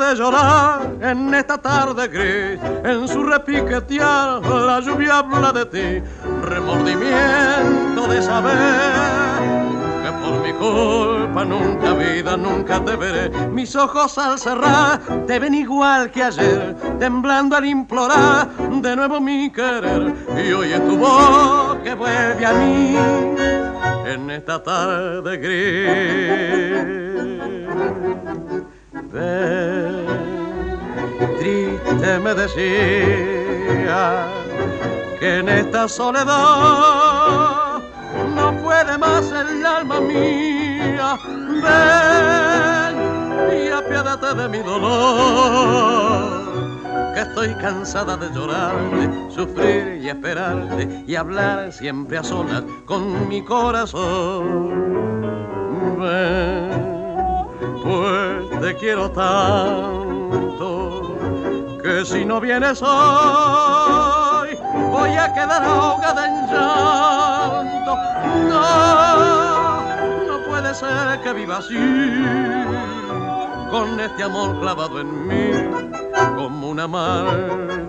de llorar en esta tarde gris, en su repiquetear la lluvia habla de ti, remordimiento de saber que por mi culpa nunca vida, nunca te veré. Mis ojos al cerrar te ven igual que ayer, temblando al implorar de nuevo mi querer, y oye tu voz que vuelve a mí en esta tarde gris. Ven, triste me decía que en esta soledad no puede más el alma mía. Ven y apiádate de mi dolor, que estoy cansada de llorarte, sufrir y esperarte y hablar siempre a solas con mi corazón. Ven, pues te quiero tanto que si no vienes hoy voy a quedar ahogada en llanto. No puede ser que viva así, con este amor clavado en mí como una maldición.